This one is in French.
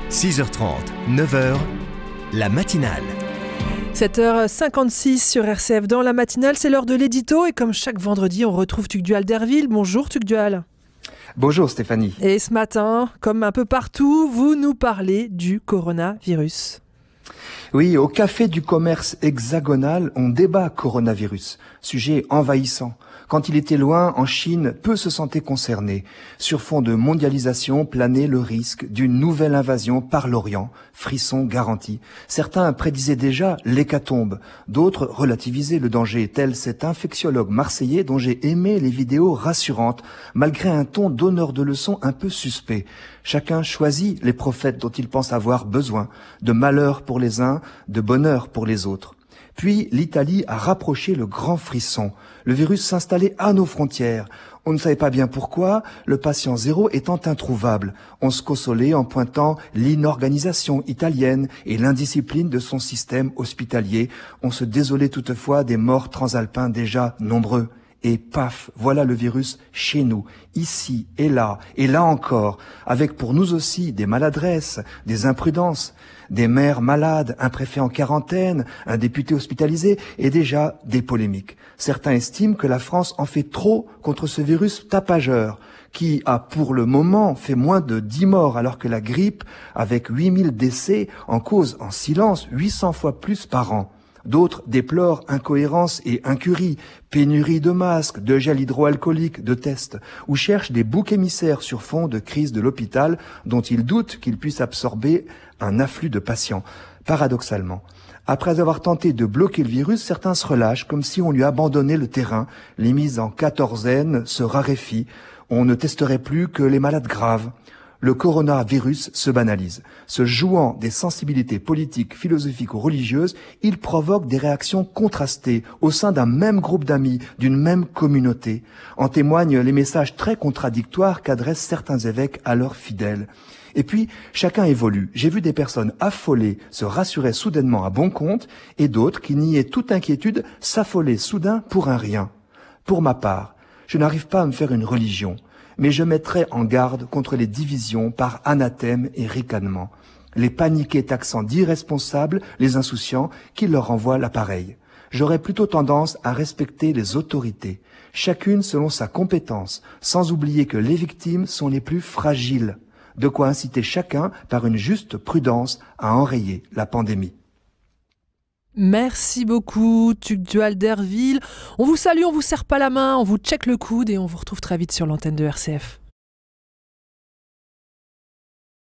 6h30, 9h, la matinale. 7h56 sur RCF dans la matinale, c'est l'heure de l'édito et comme chaque vendredi, on retrouve Tugdual Derville. Bonjour Tugdual. Bonjour Stéphanie. Et ce matin, comme un peu partout, vous nous parlez du coronavirus. Oui, au Café du Commerce Hexagonal, on débat coronavirus, sujet envahissant. Quand il était loin, en Chine, peu se sentaient concernés. Sur fond de mondialisation planait le risque d'une nouvelle invasion par l'Orient, frisson garanti. Certains prédisaient déjà l'hécatombe, d'autres relativisaient le danger, tel cet infectiologue marseillais dont j'ai aimé les vidéos rassurantes, malgré un ton donneur de leçons un peu suspect. Chacun choisit les prophètes dont il pense avoir besoin, de malheur pour les uns, de bonheur pour les autres. Puis l'Italie a rapproché le grand frisson. Le virus s'installait à nos frontières. On ne savait pas bien pourquoi, le patient zéro étant introuvable. On se consolait en pointant l'inorganisation italienne et l'indiscipline de son système hospitalier. On se désolait toutefois des morts transalpins déjà nombreux. Et paf, voilà le virus chez nous, ici et là encore, avec pour nous aussi des maladresses, des imprudences, des mères malades, un préfet en quarantaine, un député hospitalisé et déjà des polémiques. Certains estiment que la France en fait trop contre ce virus tapageur, qui a pour le moment fait moins de 10 morts alors que la grippe, avec 8000 décès, en cause en silence 800 fois plus par an. D'autres déplorent incohérences et incuries, pénurie de masques, de gel hydroalcoolique, de tests, ou cherchent des boucs émissaires sur fond de crise de l'hôpital dont ils doutent qu'ils puissent absorber un afflux de patients. Paradoxalement, après avoir tenté de bloquer le virus, certains se relâchent comme si on lui abandonnait le terrain. Les mises en quatorzaine se raréfient. On ne testerait plus que les malades graves. Le coronavirus se banalise. Se jouant des sensibilités politiques, philosophiques ou religieuses, il provoque des réactions contrastées au sein d'un même groupe d'amis, d'une même communauté. En témoignent les messages très contradictoires qu'adressent certains évêques à leurs fidèles. Et puis, chacun évolue. J'ai vu des personnes affolées se rassurer soudainement à bon compte et d'autres qui niaient toute inquiétude s'affoler soudain pour un rien. Pour ma part, je n'arrive pas à me faire une religion. Mais je mettrai en garde contre les divisions par anathème et ricanement, les paniqués taxant d'irresponsables les insouciants qui leur renvoient l'appareil. J'aurais plutôt tendance à respecter les autorités, chacune selon sa compétence, sans oublier que les victimes sont les plus fragiles, de quoi inciter chacun par une juste prudence à enrayer la pandémie. Merci beaucoup Tugdual Derville. On vous salue, on vous serre pas la main, on vous check le coude et on vous retrouve très vite sur l'antenne de RCF.